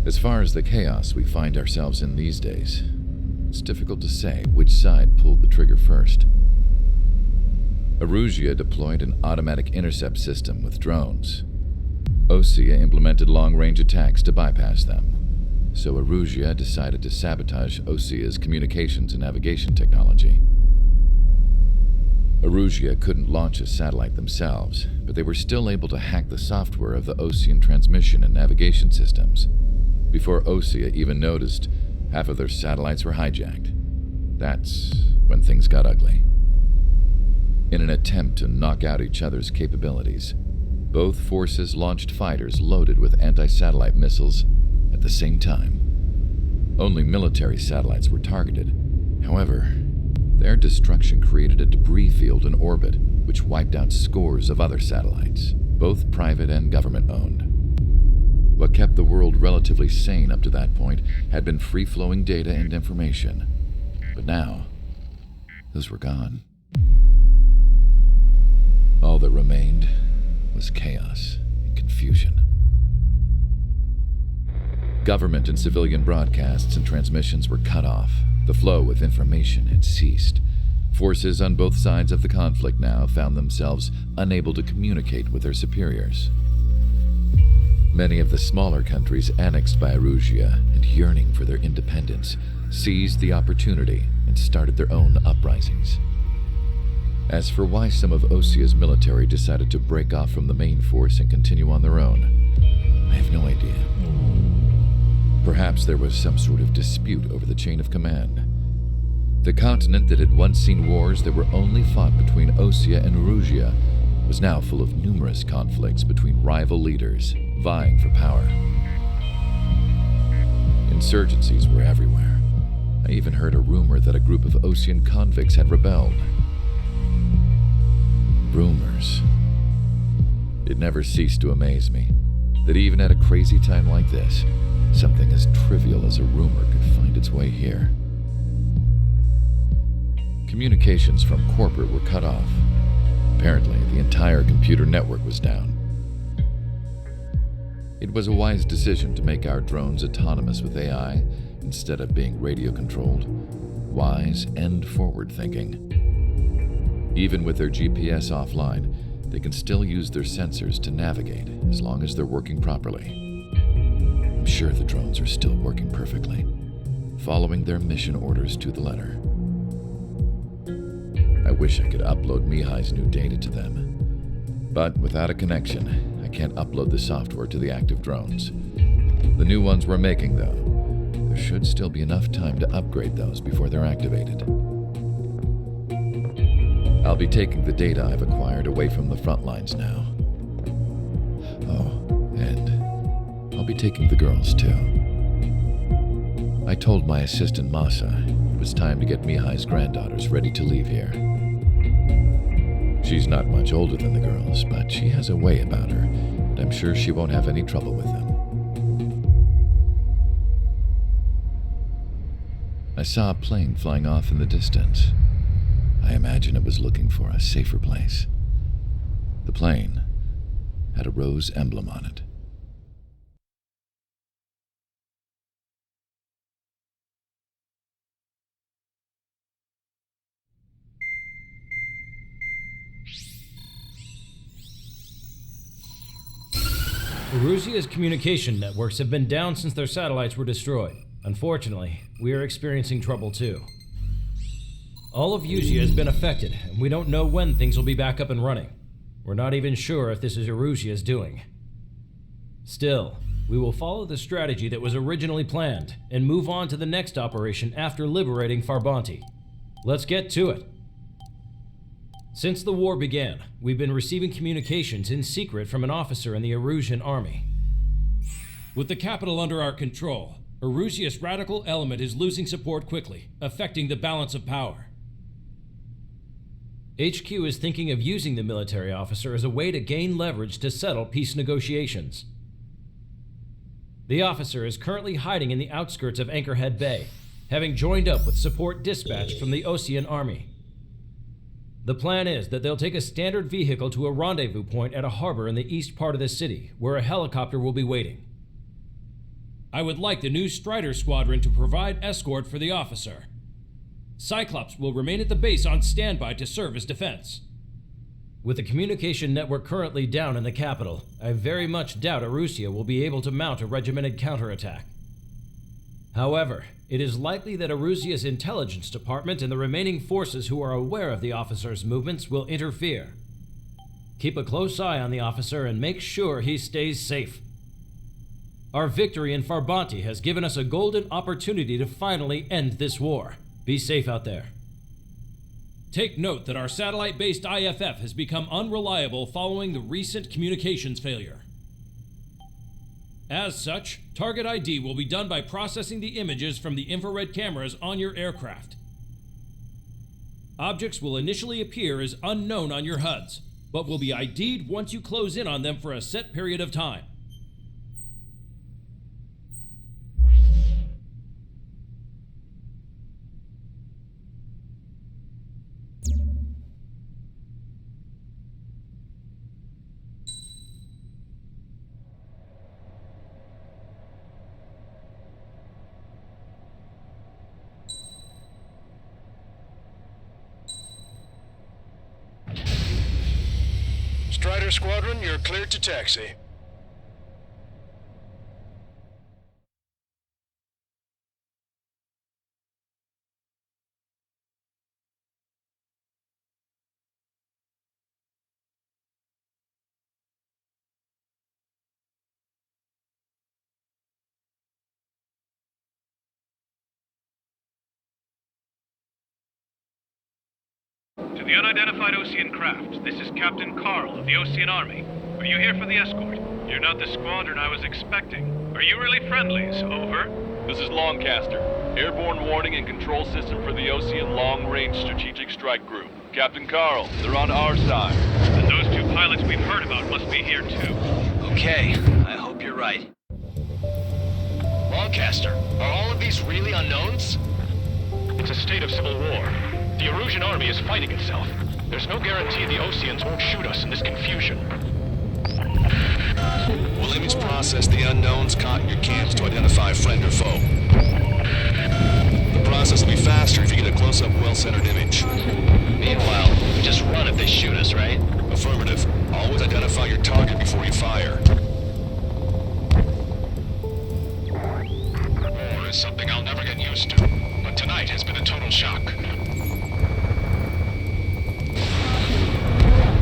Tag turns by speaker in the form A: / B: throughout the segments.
A: As far as the chaos we find ourselves in these days, it's difficult to say which side pulled the trigger first. Erusia deployed an automatic intercept system with drones. Osea implemented long-range attacks to bypass them, so Erusia decided to sabotage Osea's communications and navigation technology. Erusia couldn't launch a satellite themselves, but they were still able to hack the software of the Osean transmission and navigation systems. Before Osea even noticed, half of their satellites were hijacked. That's when things got ugly. In an attempt to knock out each other's capabilities, both forces launched fighters loaded with anti-satellite missiles at the same time. Only military satellites were targeted. However, their destruction created a debris field in orbit, which wiped out scores of other satellites, both private and government-owned. What kept the world relatively sane up to that point had been free-flowing data and information. But now, those were gone. All that remained was chaos and confusion. Government and civilian broadcasts and transmissions were cut off. The flow of information had ceased. Forces on both sides of the conflict now found themselves unable to communicate with their superiors. Many of the smaller countries annexed by Erusia and yearning for their independence seized the opportunity and started their own uprisings. As for why some of Osea's military decided to break off from the main force and continue on their own, I have no idea. Perhaps there was some sort of dispute over the chain of command. The continent that had once seen wars that were only fought between Osea and Erusia was now full of numerous conflicts between rival leaders vying for power. Insurgencies were everywhere. I even heard a rumor that a group of Osean convicts had rebelled. Rumors. It never ceased to amaze me that even at a crazy time like this, something as trivial as a rumor could find its way here. Communications from corporate were cut off. Apparently, the entire computer network was down. It was a wise decision to make our drones autonomous with AI instead of being radio-controlled. Wise and forward-thinking. Even with their GPS offline, they can still use their sensors to navigate as long as they're working properly. I'm sure the drones are still working perfectly, following their mission orders to the letter. I wish I could upload Mihai's new data to them. But without a connection, I can't upload the software to the active drones. The new ones we're making, though, there should still be enough time to upgrade those before they're activated. I'll be taking the data I've acquired away from the front lines now. Oh, and I'll be taking the girls, too. I told my assistant Masa it was time to get Mihai's granddaughters ready to leave here. She's not much older than the girls, but she has a way about her, and I'm sure she won't have any trouble with them. I saw a plane flying off in the distance. I imagine it was looking for a safer place. The plane had a rose emblem on it.
B: Erusia's communication networks have been down since their satellites were destroyed. Unfortunately, we are experiencing trouble too. All of Erusia has been affected, and we don't know when things will be back up and running. We're not even sure if this is Erusia's doing. Still, we will follow the strategy that was originally planned and move on to the next operation after liberating Farbanti. Let's get to it. Since the war began, we've been receiving communications in secret from an officer in the Erusian army. With the capital under our control, Erusia's radical element is losing support quickly, affecting the balance of power. HQ is thinking of using the military officer as a way to gain leverage to settle peace negotiations. The officer is currently hiding in the outskirts of Anchorhead Bay, having joined up with support dispatched from the Osean army. The plan is that they'll take a standard vehicle to a rendezvous point at a harbor in the east part of the city, where a helicopter will be waiting. I would like the new Strider Squadron to provide escort for the officer. Cyclops will remain at the base on standby to serve as defense. With the communication network currently down in the capital, I very much doubt Arusea will be able to mount a regimented counterattack. However, it is likely that Arusea's intelligence department and the remaining forces who are aware of the officer's movements will interfere. Keep a close eye on the officer and make sure he stays safe. Our victory in Farbanti has given us a golden opportunity to finally end this war. Be safe out there. Take note that our satellite-based IFF has become unreliable following the recent communications failure. As such, target ID will be done by processing the images from the infrared cameras on your aircraft. Objects will initially appear as unknown on your HUDs, but will be ID'd once you close in on them for a set period of time.
C: Strider Squadron, you're cleared to taxi.
D: To the unidentified Ocean craft, this is Captain Carl of the Ocean Army. Are you here for the escort? You're not the squadron I was expecting. Are you really friendlies? Over.
E: This is Longcaster. Airborne warning and control system for the Ocean Long Range Strategic Strike Group. Captain Carl, they're on our side.
D: And those two pilots we've heard about must be here too.
F: Okay, I hope you're right. Longcaster, are all of these really unknowns?
D: It's a state of civil war. The Erusian army is fighting itself. There's no guarantee the Oceans won't shoot us in this confusion.
C: We'll image process the unknowns caught in your cams to identify friend or foe. The process will be faster if you get a close-up, well-centered image.
F: Meanwhile, we just run if they shoot us, right?
C: Affirmative. Always identify your target before you fire.
D: War is something I'll never get used to, but tonight has been a total shock.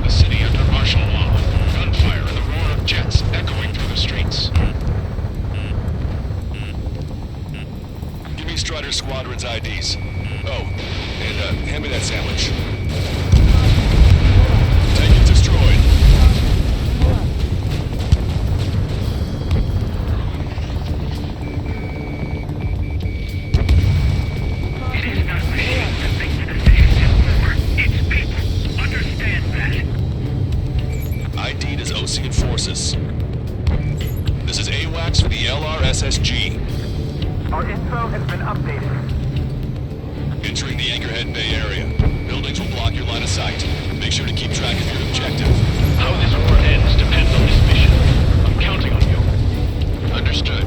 D: The city under martial law, gunfire and the roar of jets echoing through the streets.
C: Give me Strider Squadron's IDs. Oh, and hand me that sandwich. Take it destroyed.
D: It is not machines that make the decisions in war. It's people. Understand that.
C: ID'd as Ocean Forces. This is AWACS for the LRSSG.
G: Our info has been updated.
C: Entering the Anchorhead Bay area. Buildings will block your line of sight. Make sure to keep track of your objective.
D: How this war ends depends on this mission. I'm counting on you.
C: Understood.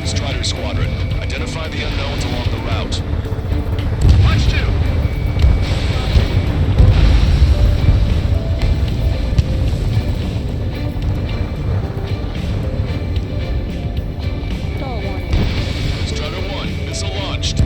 C: Strider Squadron, identify the unknowns along the route.
D: Watch two.
C: Strider 1, missile launched.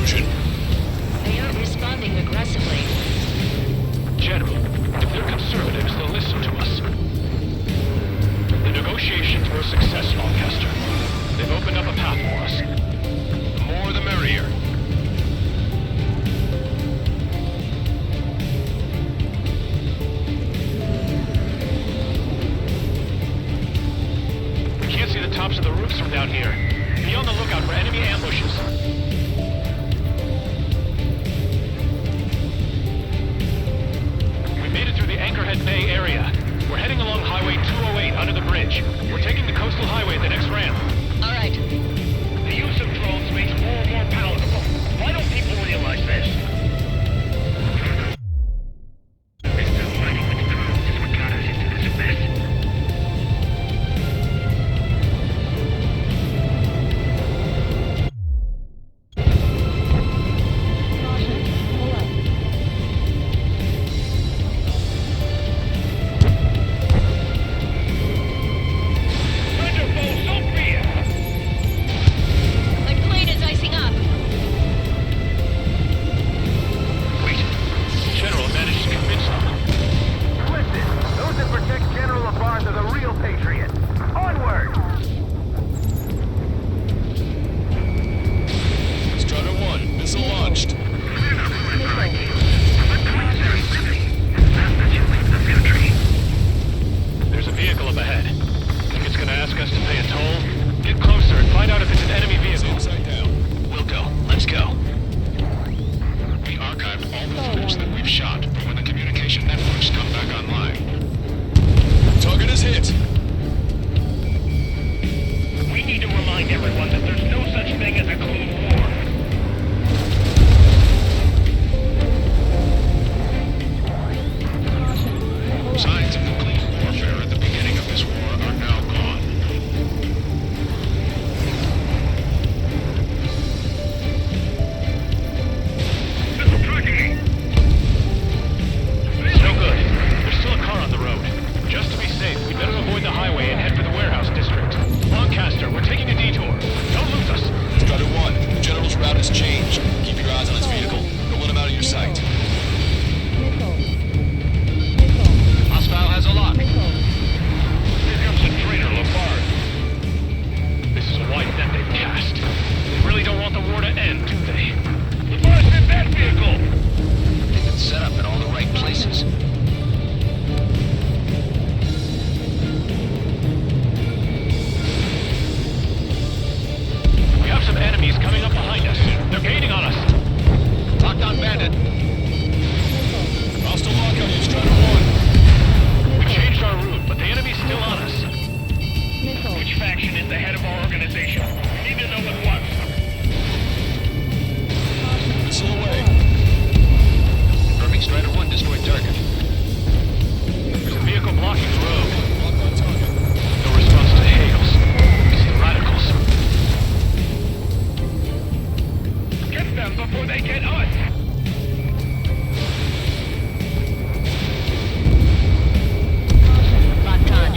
C: intrusion?
H: They aren't responding aggressively.
D: General, if they're conservatives, they'll listen to us. The negotiations were a success, Lancaster. They've opened up a path for us. The more the merrier. We can't see the tops of the roofs from down here. Be on the lookout for enemy ambushes. We made it through the Anchorhead Bay area. We're heading along Highway 208 under the bridge. We're taking the coastal highway at the next ramp.
H: All right.
D: The use of drones makes war more palatable. Why don't people realize this? Fighting with drones is what got us into this mess.
H: My plane is icing up.
D: Wait. General managed to convince them.
G: Listen, those that protect General LaBarge are the real patriots. Onward!
C: Strider 1, missile launched.
D: There's a vehicle up ahead. Think it's gonna ask us to pay a toll? Get closer and find out if it's an enemy vehicle.
C: Inside down.
D: We'll go. Let's go.
C: We archived all the footage that we've shot for when the communication networks come back online. Target is hit.
D: We need to remind everyone that there's no such thing as a clean war.
C: Signs of the clean warfare at the beginning of this war are now gone.
D: It's no good. There's still a car on the road. Just to be safe, we better avoid the highway and head for the warehouse district. Lancaster, we're taking a detour. Don't lose us.
C: Strider 1, the General's route has changed. Keep your eyes on his vehicle. Don't let him out of your sight.
D: Hostile has a lock. Here comes the traitor, LaBarge. This is a wide net they've cast. They really don't want the war to end, do they? LaBarge in that vehicle!
F: They've been set up in all the right places.
D: We have some enemies coming up behind us. They're gaining on us.
F: Locked on bandit.
C: Hostile lock on you, Strider 1.
D: We changed our route, but the enemy's still on us. Which faction is the head of our organization? We need to know at once.
C: Missile away.
F: Confirming Strider 1 destroyed target.
D: There's a vehicle blocking the road.
C: Lock on target.
D: No response to hails. It's the radicals. Get them before they get us!
H: Locked on.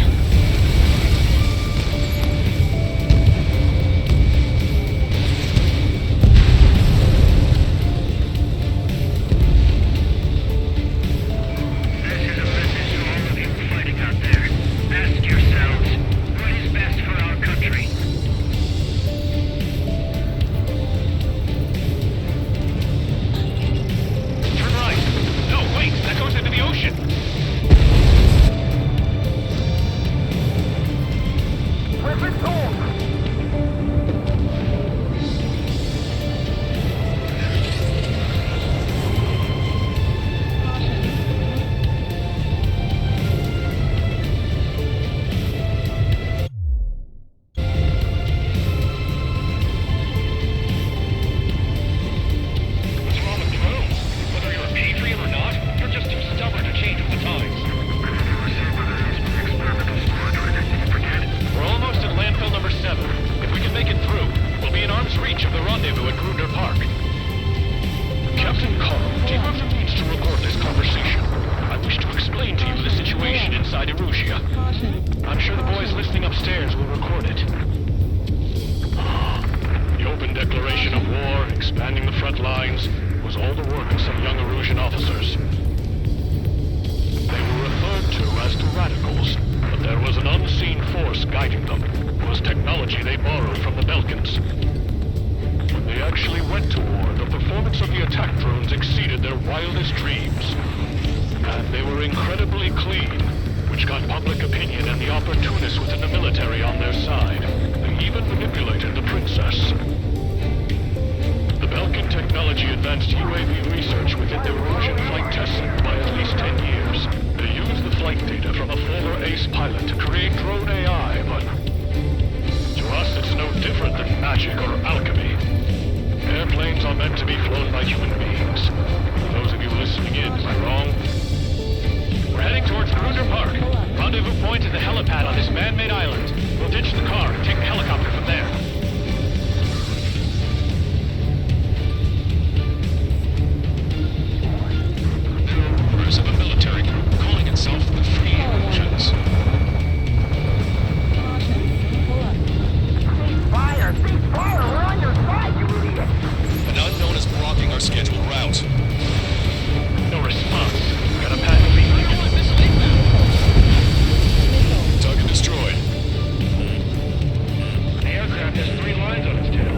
D: attack drones exceeded their wildest dreams. And they were incredibly clean, which got public opinion and the opportunists within the military on their side. They even manipulated the princess. The Belkin technology advanced UAV research within the Erosion Flight Test Center by at least 10 years. They used the flight data from a former ace pilot to create drone AI, but to us it's no different than magic or alchemy. Airplanes are meant to be flown by human beings. For those of you listening in, am I wrong? We're heading towards Cruiser Park. Rendezvous point is the helipad on this man-made island. We'll ditch the car and take the helicopter from there. Members of a military group calling itself the Free Erosions.
G: Fire! Cease fire! We're on your side, you idiot!
C: An unknown is blocking our scheduled route.
D: No response. Got a patent leak.
C: Target destroyed.
D: The aircraft has 3 lines on its tail.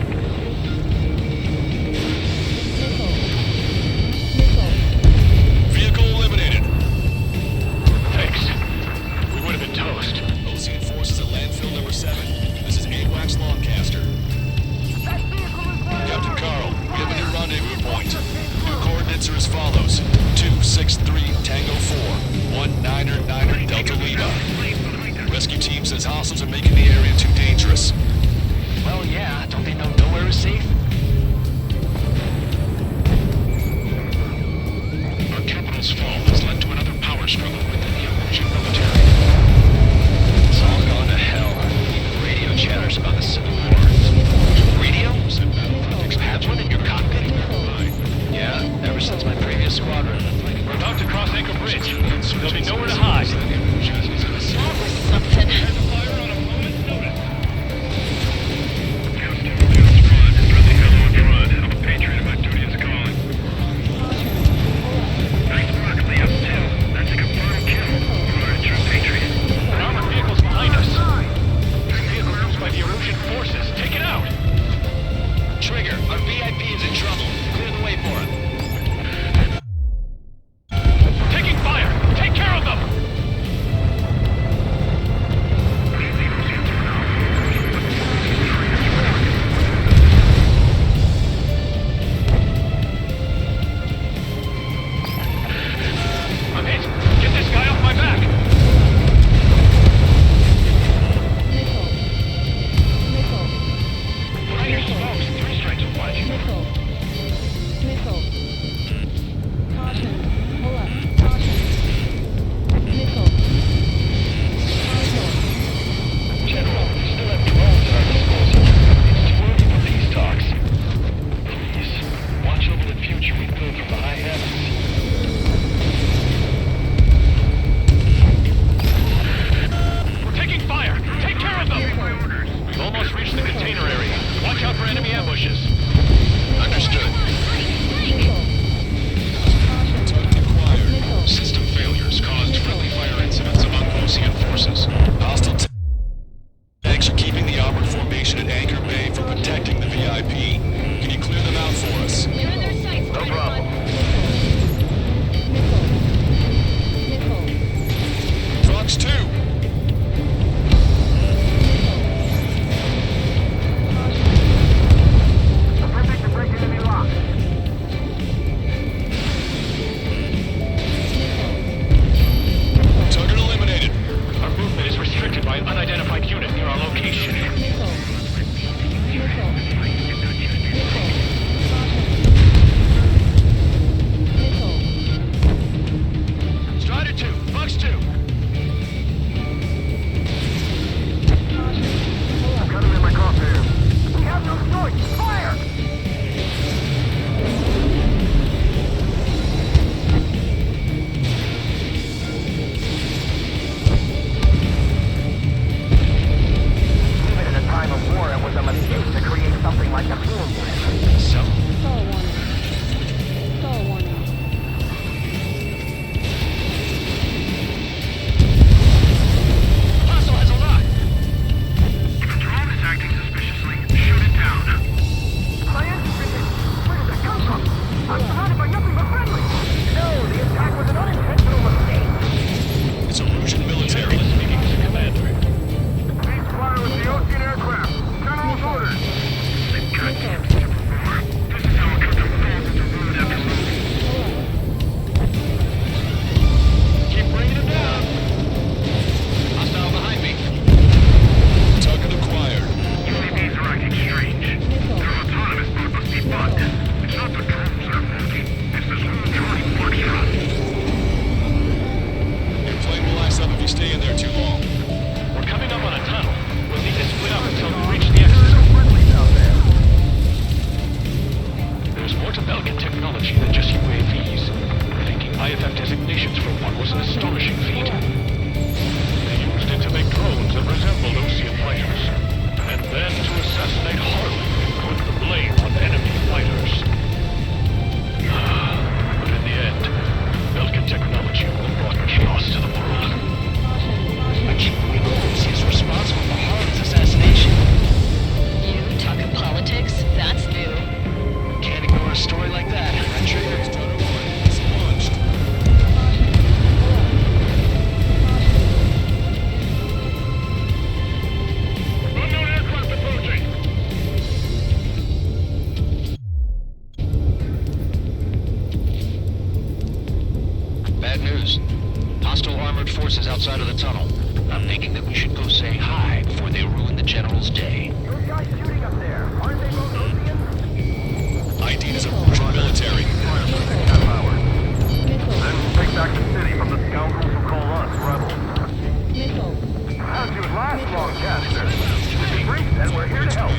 C: Vehicle eliminated.
D: Thanks. We would have been toast.
C: Ocean forces at landfill number 7. This is AWACS Lancaster. Captain Carl, we have a new rendezvous point. New coordinates are as follows. 263 Tango 4, 19er Delta Lima. Rescue team says hostiles are making the area too dangerous.
F: Well, yeah, don't they know nowhere is safe?
D: Our capital's fall has led to another power struggle within the Erosion military.
F: It's all gone to hell. Even radio chatters about the Civil War. Radio? Have one in your cockpit? Yeah, ever since my previous squadron.
D: We're about to cross Anchor Bridge. There'll be nowhere to hide.
H: That was something.
D: Fire on a moment's notice. An armored vehicle's behind us. This vehicle used by the Erosion forces. Take it out.
F: Trigger, our VIP is in trouble. Clear the way for him.
D: Taking fire! Take care of them! There's more to Belkin technology than just UAVs. Thinking IFF designations for one was an astonishing feat. They used it to make drones that resembled Osean fighters, and then to assassinate Harlan and put the blame on enemy fighters. But in the end, Belkin technology will have brought chaos to the world.
F: I can't believe Osean is responsible for Harlan's assassination.
H: You talking politics? That's new.
F: Can't ignore a story like that, right, Trader?
D: Unknown aircraft approaching!
F: Bad news. Hostile armored forces outside of the tunnel. I'm thinking that we should go say hi before they ruin the General's day.
G: Those guys shooting up there, aren't they both Oseans?
C: ID is a Russian military.
G: Half hour. Then we'll take back the city from the scoundrels who call us rebels. How'd you last long, Caster? This is Reese, and we're here to help.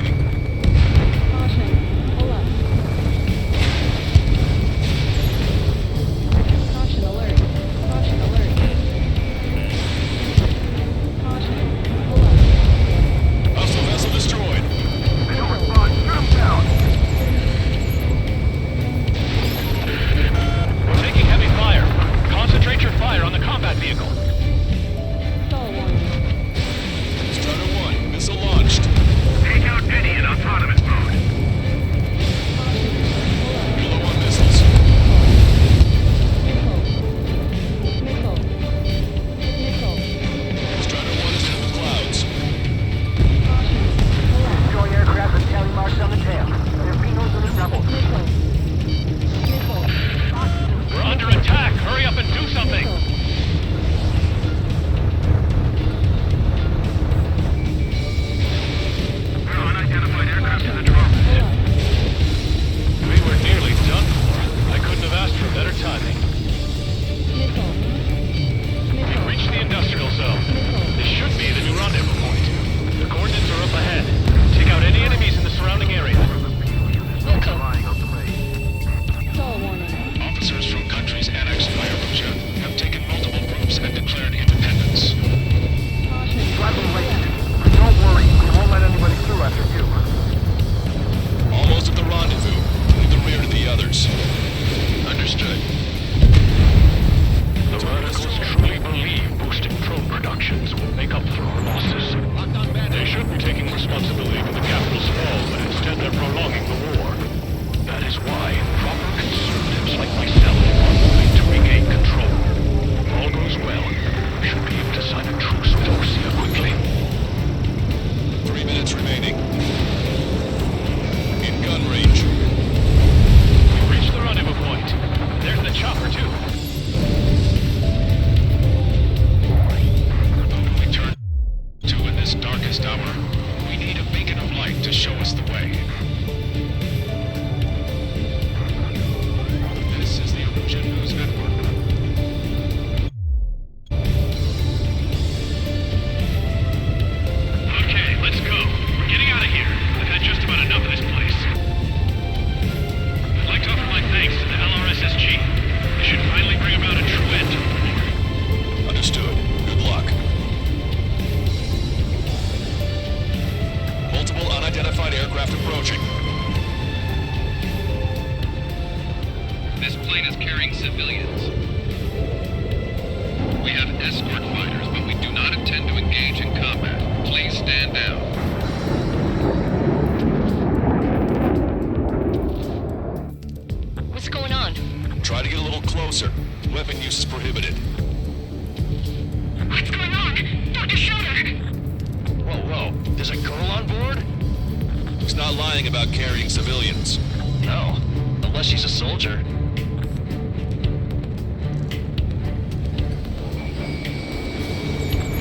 C: Hostile vessel destroyed.
G: They don't respond, shoot them down.
D: We're taking heavy fire. Concentrate your fire on the combat vehicle.
C: Strider 1, missile launched.
G: Take out any in autonomous mode.
C: Kilo 1 missiles. Strider 1 is in the clouds.
G: Destroying aircraft with tally marks on the tail. Torpedoes and the rebels.
D: We're under attack. Hurry up and do something.
G: Unidentified aircraft in the drone.
D: We were nearly done for. I couldn't have asked for better timing. We've reached the industrial zone. This should be the new rendezvous point. The coordinates are up ahead. Take out any enemies in the surrounding area.
G: Flying on the way.
C: Officers from countries annexed by Russia have taken multiple groups and declared independence.
G: Tribal late. Don't worry, we won't let anybody through after you.
C: Almost at the rendezvous. Leave the rear to the others. Understood.
D: The radicals truly believe boosting drone productions will make up for our losses. They should be taking responsibility for the capital's fall, but instead they're prolonging the war. That is why proper conservatives like myself are moving to regain control. If all goes well, we should be able to sign a truce with Osea quickly.
C: 3 minutes remaining. In gun range.
D: We've reached the rendezvous point. There's the chopper, too.
C: We turn to in this darkest hour. We need a beacon of light to show us the way. This is the Illusion News Network.
D: Okay, let's go. We're getting out of here. I've had just about enough of this place. I'd like to offer my thanks to the LRSSG. They should finally bring about a true end to the war.
C: Understood. Good luck. Multiple unidentified aircraft approaching.
E: This plane is carrying civilians. We have escort fighters, but we do not intend to engage in combat. Please stand down.
H: What's going on?
C: Try to get a little closer. Weapon use is prohibited.
H: What's going on? Dr. Schroeder!
F: Whoa. There's a girl on board?
C: He's not lying about carrying civilians.
F: No. Unless she's a soldier.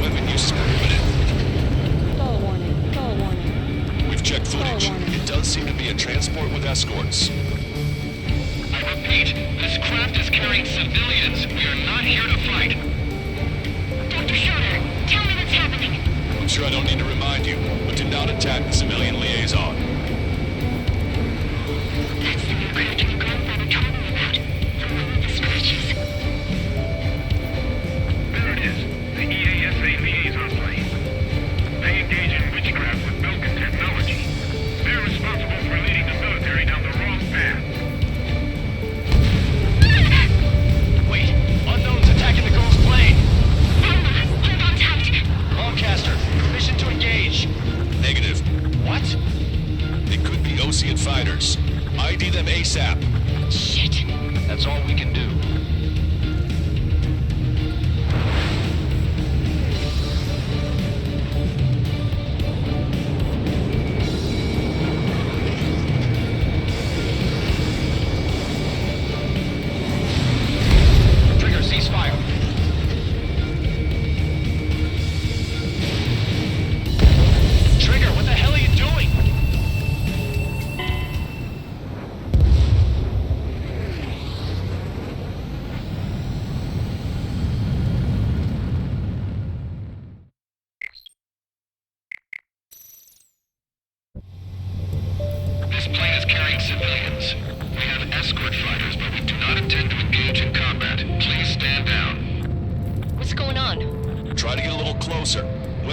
C: Weapon use is prohibited.
I: Stall warning.
C: We've checked footage. It does seem to be a transport with escorts.
E: I repeat, this craft is carrying civilians. We are not here to fight.
H: Dr. Schroeder, tell me what's happening.
C: I'm sure I don't need to remind you, but do not attack the civilian liaison.
H: That's the new craft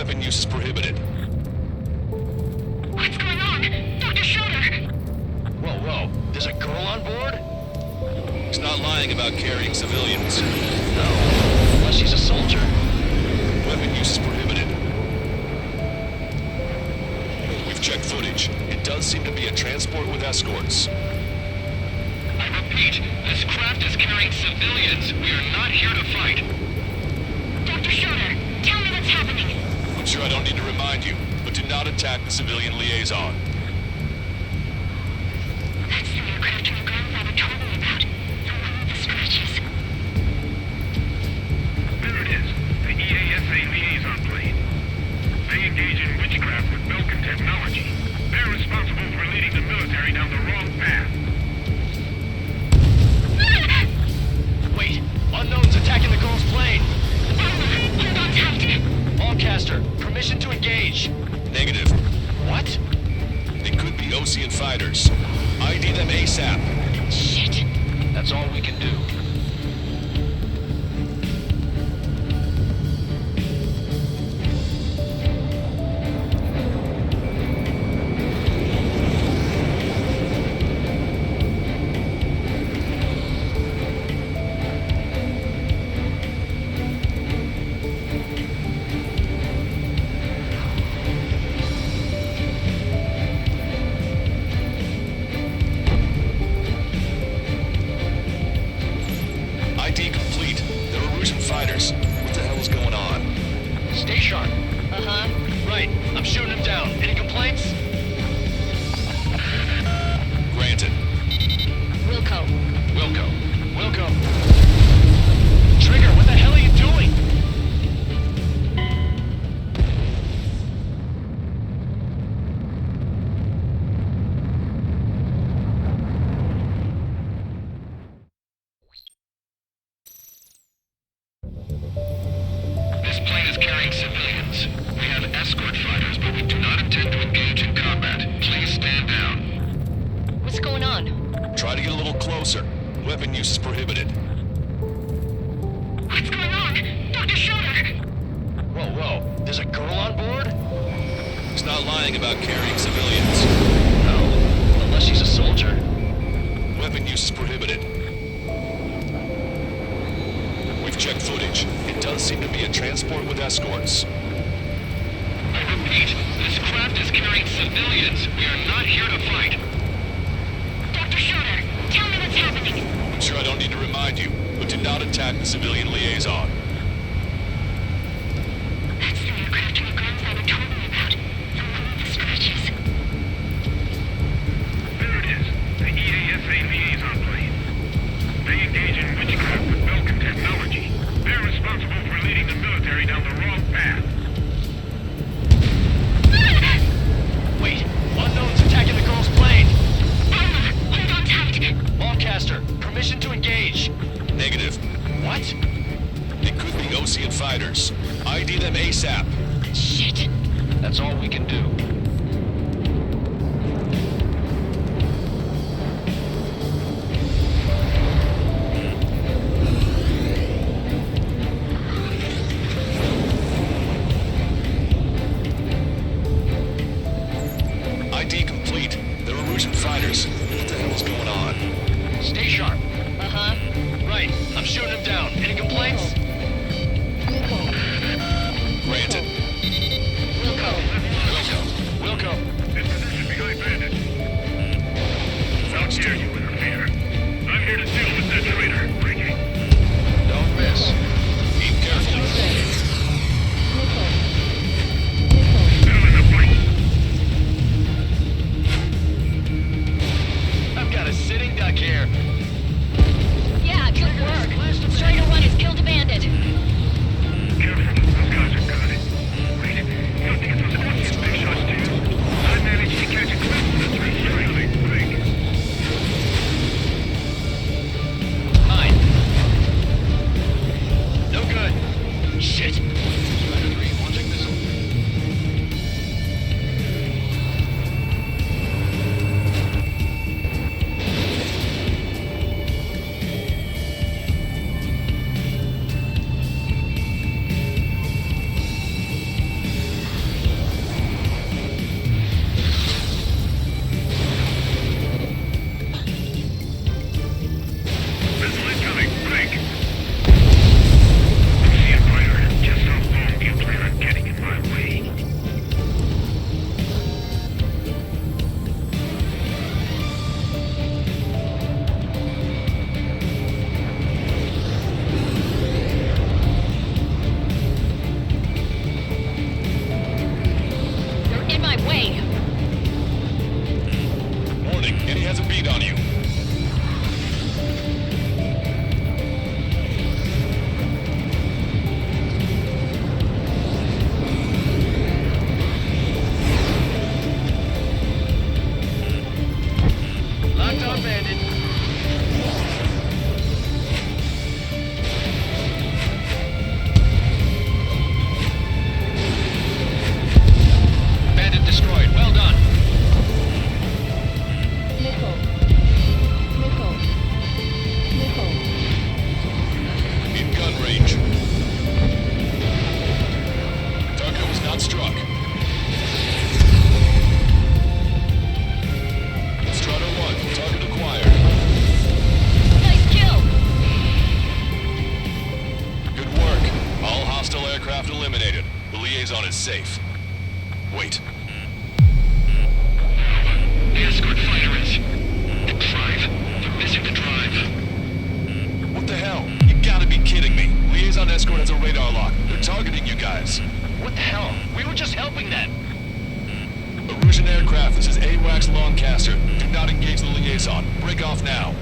C: Weapon use is prohibited.
H: What's going on? Dr. Schroeder!
F: Whoa, whoa. There's a girl on board?
C: He's not lying about carrying civilians.
F: No. Unless she's a soldier.
C: Weapon use is prohibited. We've checked footage. It does seem to be a transport with escorts.
D: I repeat, this craft is carrying civilians. We are not here to fight.
H: Dr. Schroeder, tell me what's happening.
C: I'm sure I don't need to remind you, but do not attack the civilian liaison.
H: That's the aircraft your grandfather told me about. The one with the scratches.
G: There it is. The EASA liaison plane. They engage in witchcraft with Belkin technology. They're responsible for leading the military down the wrong path.
F: Wait. Unknown's attacking the girl's plane.
H: Hold on tight.
F: Lancaster, permission to engage.
C: Negative.
F: What?
C: They could be Ocean fighters. ID them ASAP.
H: Shit.
F: That's all we can do.
C: ID complete. They're Erusian fighters. What the hell is going on?
F: Stay sharp.
H: Uh-huh.
F: Right. I'm shooting him down. Any complaints?
C: Granted.
H: Wilco.
F: Wilco. Trigger, what the hell are you doing?
D: This plane is carrying civilians. We have escort fighters, but we do not intend to engage in combat. Please stand down.
H: What's going on?
C: Try to get a little closer. Weapon use is prohibited.
H: What's going on? Dr. Schroeder!
F: Whoa. There's a girl on board?
C: He's not lying about carrying civilians.
F: No. Unless she's a soldier.
C: Weapon use is prohibited. We've checked footage. It does seem to be a transport with escorts.
D: I repeat, this craft is carrying civilians. We are not here to fight.
H: Dr. Schroeder, tell me what's happening.
C: I'm sure I don't need to remind you, but do not attack the civilian liaison.
H: That's the aircraft your grandfather told me about. The one with the scratches.
G: There it is. The EASA liaison plane. They engage in witchcraft with Belkin technology. They're responsible for leading the military down the wrong path.
F: Wait. Unknown's attacking the girl's plane.
H: Hold on tight.
F: Lancaster, permission to engage.
C: Negative.
F: What?
C: They could be Ocean fighters. ID them ASAP.
H: Shit.
F: That's all we can do.
C: ID complete. They're Erusian fighters. What the hell is going on?
F: Stay sharp.
H: Uh-huh.
F: Right. I'm shooting him down. Any complaints?
C: Granted.
H: Wilco.
C: Wilco. liaison is safe. Wait.
D: The escort fighter is... The drive. They're missing the drive.
C: What the hell? You gotta be kidding me. Liaison escort has a radar lock. They're targeting you guys.
F: What the hell? We were just helping them.
C: Erusian aircraft, this is AWACS Lancaster. Do not engage the liaison. Break off now.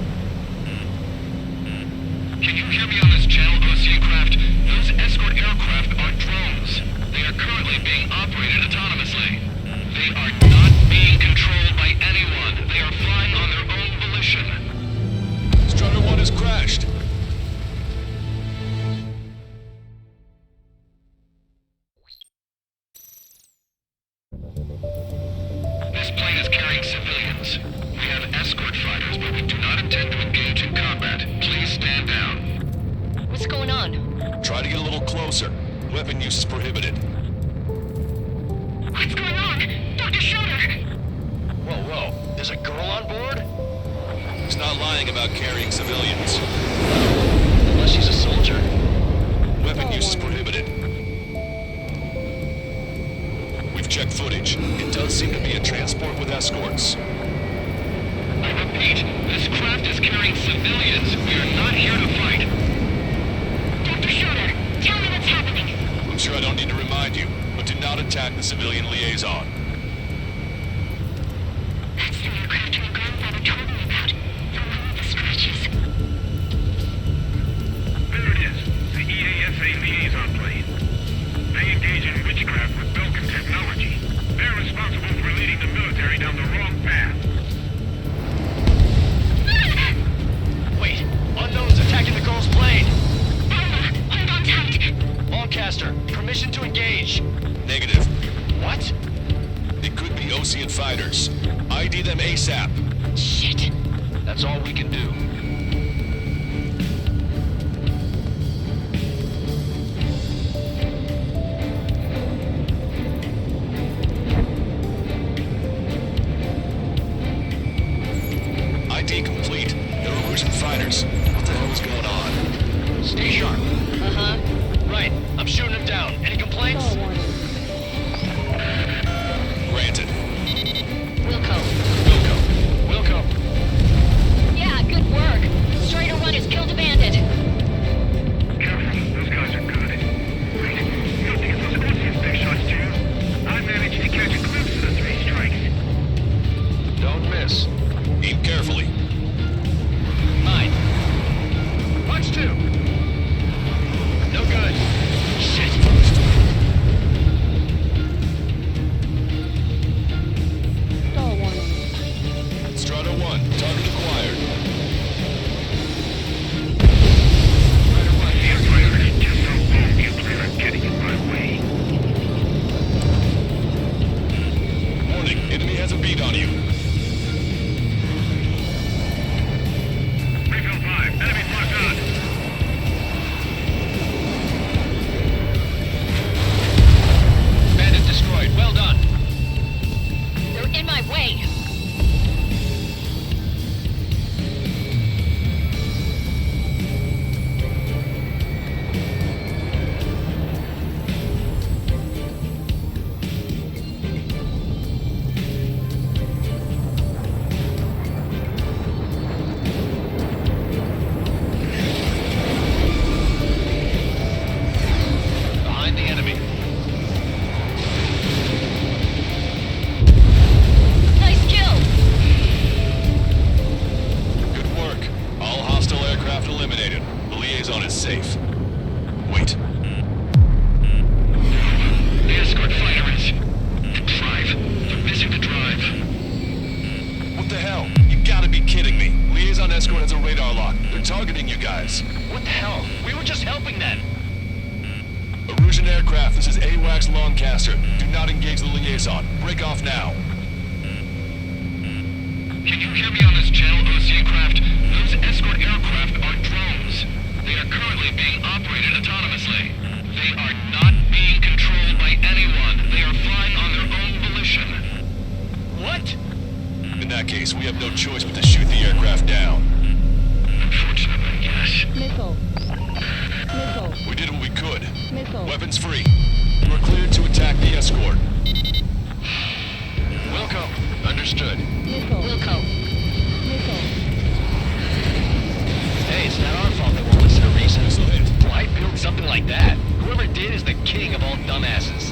D: Can you hear me on this channel, Ocean Craft? Those escort aircraft are drones. They are currently being operated autonomously. They are not being controlled by anyone. They are flying on their own volition.
C: Strutter 1 has crashed.
D: This plane is carrying civilians. We have escort fighters, but we do not intend to engage in combat. Please stand down.
I: What's going on?
C: Try to get a little closer. Weapon use is prohibited.
H: What's going on? Dr. Schroeder!
F: Whoa. There's a girl on board?
C: He's not lying about carrying civilians.
F: Unless she's a soldier.
C: Weapon use is prohibited. We've checked footage. It does seem to be a transport with escorts.
D: I repeat, this craft is carrying civilians. We are not here to fight.
H: Dr. Schroeder, tell me what's happening.
C: I'm sure I don't need to remind you, but do not attack the civilian liaison.
H: That's the aircraft your grandfather told me about. The one with the scratches.
G: There it is. The EASA liaison plane. They engage in witchcraft with Belkin technology. They're responsible for leading the military down the wrong path.
F: Wait, unknown's attacking the girl's plane.
H: Alma, hold on tight.
F: Lancaster, permission to engage.
C: Negative.
F: What?
C: It could be Ocean fighters. ID them ASAP.
H: Shit.
F: That's all we can do.
C: ID complete. They're Erusian fighters. What the hell is going on?
F: Stay sharp.
I: Uh-huh.
F: Right, I'm shooting him down. Any complaints?
I: Stall warning.
C: Granted.
F: Wilco.
I: Yeah, good work. Strider 1 has killed a bandit.
G: Careful, those guys are good. Wait, you don't think it's those Ocean big shots too? I managed to catch a glimpse of the 3 strikes.
C: Don't miss. Aim carefully.
F: Mine. Punch 2. No good. Shit.
I: Stall warning.
C: Strata 1, target acquired.
G: Just how long do you plan on getting in my way?
C: Warning, enemy has a beat on you.
G: Refill 5, enemy's locked on.
F: Bandit destroyed. Well done.
I: They're in my way.
F: Behind the enemy.
I: Nice kill.
C: Good work. All hostile aircraft eliminated. The liaison is safe. Wait.
D: The escort fighter is... The drive. They're missing the drive.
C: What the hell? You gotta be kidding me. Liaison escort has a radar lock. They're targeting you guys.
F: What the hell? We were just helping them.
C: Erusian aircraft, this is AWACS Lancaster. Do not engage the liaison. Break off now.
D: Can you hear me on this channel, Ocean Craft? Those escort aircraft are drones. They are currently being operated autonomously. They are not being controlled by anyone. They are flying on their own volition.
F: What?
C: In that case, we have no choice but to shoot the aircraft down.
D: Unfortunately, yes.
I: Missile.
C: We did what we could.
I: Missile.
C: Weapons free. You are cleared to attack.
F: all dumbasses.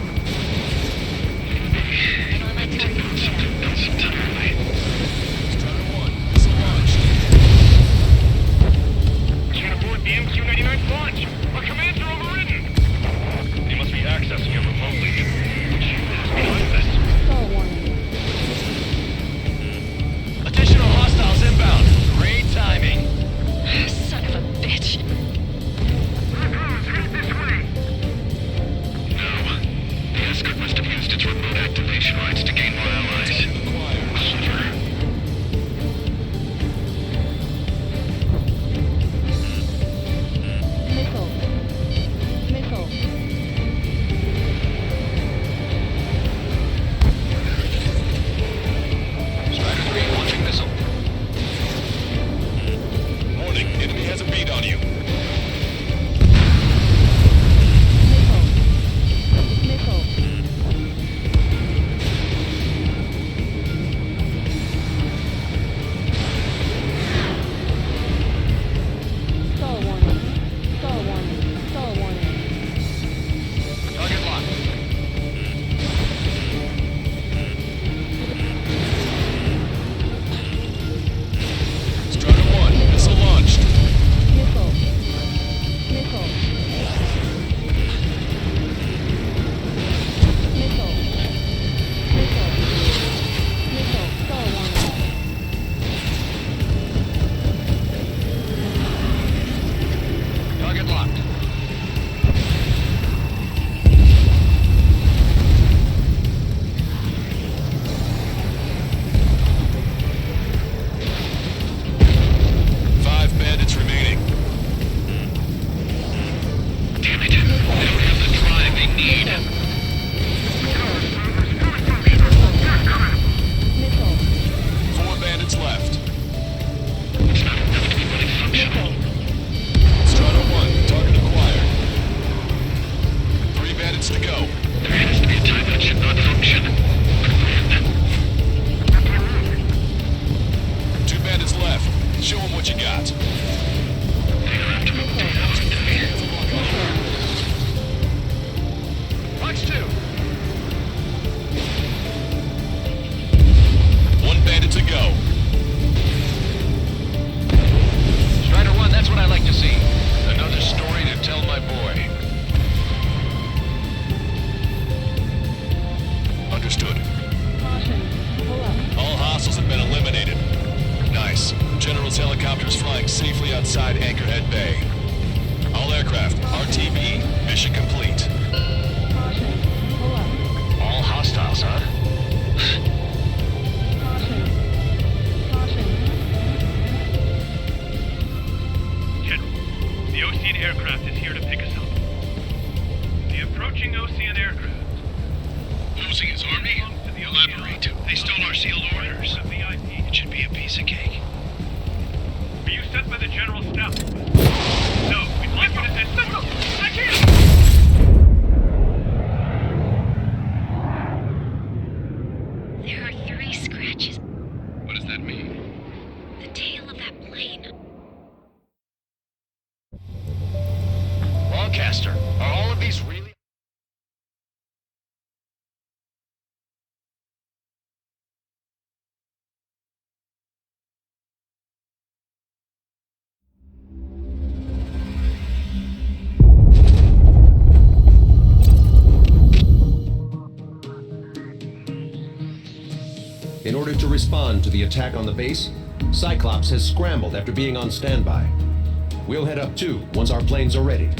D: Can't abort the MQ-99 launch. Our commands are overridden. They must be accessing it remotely. Jesus, behind us.
F: Additional hostiles inbound. Great timing.
I: Son of a bitch.
G: Headed this way.
D: No. The escort must have used its remote activation rights to gain more allies. Clever.
F: Strider 3 launching missile.
C: Warning, enemy has a beat on you.
F: Target locked.
C: Strider 1, missile launched.
F: Target locked.
C: Five bandits remaining.
D: Damn it. They don't have the drive they need.
C: Four bandits left.
D: It's not enough to be really functional.
C: Strider 1, target acquired. Three bandits to go.
D: There has to be a time that should not function.
C: Two bandits left. Show them what you got.
D: They don't have to move 2,000 today.
F: Punch 2.
C: One bandit to go.
F: Strider 1, that's what I like to see. Another story to tell my boy.
C: Understood. All hostiles have been eliminated. Nice. General's helicopter is flying safely outside Anchorhead Bay. All aircraft, RTV, mission complete.
F: All hostiles, huh?
D: General, the Ocean aircraft is here to pick us up. The approaching Ocean aircraft.
J: Losing his army? Elaborate. They stole our sealed orders. It should be a piece of cake.
D: Were you sent by the General's staff? No, we'd like you to send... I can't!
H: There are 3 scratches.
J: What does that mean?
H: The tail of that plane.
F: Lancaster, are all of these really...
K: In order to respond to the attack on the base, Cyclops has scrambled after being on standby. We'll head up too, once our planes are ready.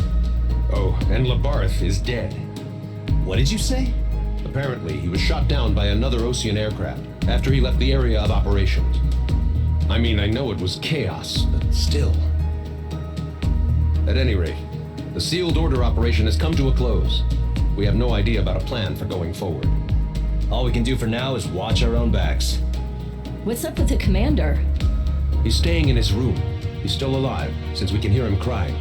K: Oh, and Labarth is dead.
L: What did you say?
K: Apparently, he was shot down by another Ocean aircraft after he left the area of operations. I mean, I know it was chaos, but still. At any rate, the sealed order operation has come to a close. We have no idea about a plan for going forward.
L: All we can do for now is watch our own backs.
I: What's up with the commander?
K: He's staying in his room. He's still alive, since we can hear him crying.